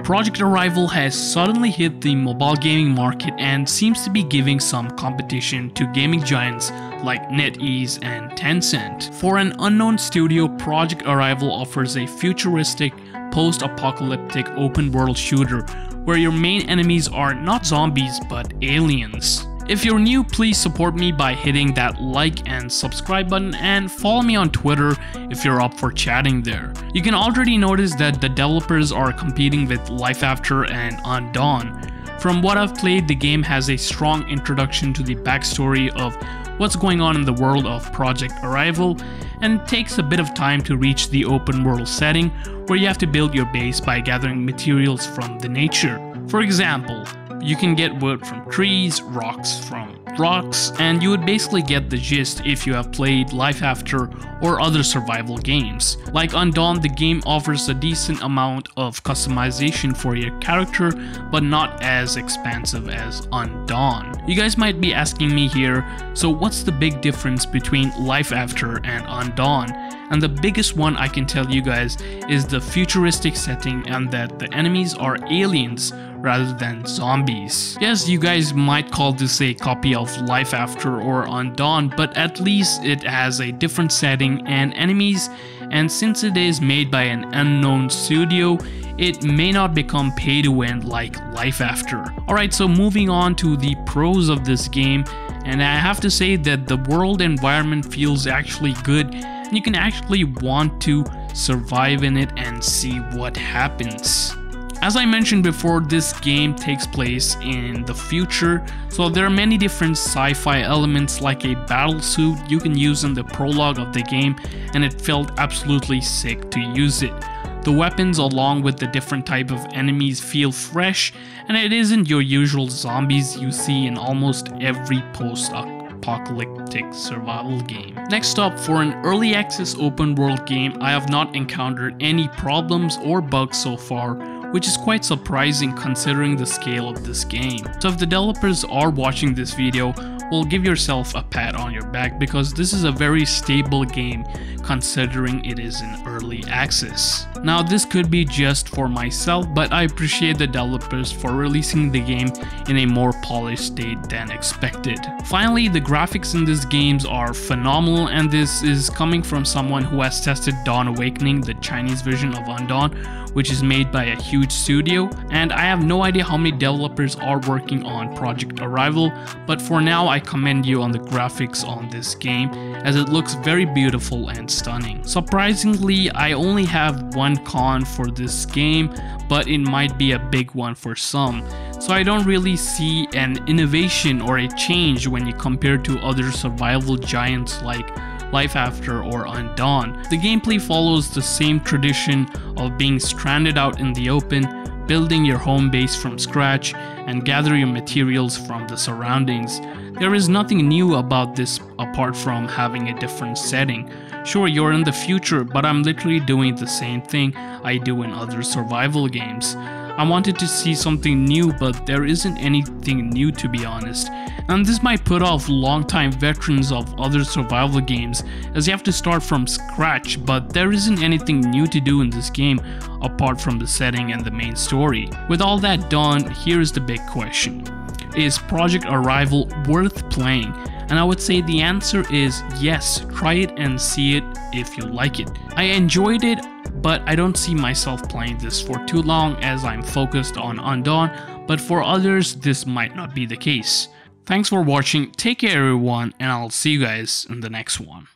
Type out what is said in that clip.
Project Arrival has suddenly hit the mobile gaming market and seems to be giving some competition to gaming giants like NetEase and Tencent. For an unknown studio, Project Arrival offers a futuristic, post-apocalyptic open-world shooter where your main enemies are not zombies but aliens. If you're new, please support me by hitting that like and subscribe button, and follow me on Twitter if you're up for chatting there. You can already notice that the developers are competing with Life After and Undawn. From what I've played, the game has a strong introduction to the backstory of what's going on in the world of Project Arrival, and takes a bit of time to reach the open world setting where you have to build your base by gathering materials from the nature. For example, you can get wood from trees, rocks from rocks, and you would basically get the gist if you have played Life After or other survival games. Like Undawn, the game offers a decent amount of customization for your character, but not as expansive as Undawn. You guys might be asking me here, so what's the big difference between Life After and Undawn? And the biggest one I can tell you guys is the futuristic setting and that the enemies are aliens rather than zombies. Yes, you guys might call this a copy of Life After or Undawn, but at least it has a different setting and enemies, and since it is made by an unknown studio, it may not become pay to win like Life After. Alright, so moving on to the pros of this game, and I have to say that the world environment feels actually good, and you can actually want to survive in it and see what happens. As I mentioned before, this game takes place in the future, so there are many different sci-fi elements like a battle suit you can use in the prologue of the game, and it felt absolutely sick to use it. The weapons along with the different type of enemies feel fresh, and it isn't your usual zombies you see in almost every post-apocalyptic survival game. Next up, for an early access open world game, I have not encountered any problems or bugs so far, which is quite surprising considering the scale of this game. So if the developers are watching this video, well, give yourself a pat on your back because this is a very stable game considering it is in early access. Now this could be just for myself, but I appreciate the developers for releasing the game in a more polished state than expected. Finally, the graphics in these games are phenomenal, and this is coming from someone who has tested Dawn Awakening, the Chinese version of Undawn, which is made by a huge studio, and I have no idea how many developers are working on Project Arrival, but for now I commend you on the graphics on this game as it looks very beautiful and stunning. Surprisingly, I only have one con for this game, but it might be a big one for some. So I don't really see an innovation or a change when you compare to other survival giants like Life After or Undawn. The gameplay follows the same tradition of being stranded out in the open, building your home base from scratch, and gather your materials from the surroundings. There is nothing new about this apart from having a different setting. Sure, you're in the future, but I'm literally doing the same thing I do in other survival games. I wanted to see something new, but there isn't anything new to be honest. And this might put off long-time veterans of other survival games as you have to start from scratch, but there isn't anything new to do in this game apart from the setting and the main story. With all that done, here's the big question. Is Project Arrival worth playing? And I would say the answer is yes, try it and see it if you like it. I enjoyed it, but I don't see myself playing this for too long as I'm focused on Undawn, but for others this might not be the case. Thanks for watching, take care everyone, and I'll see you guys in the next one.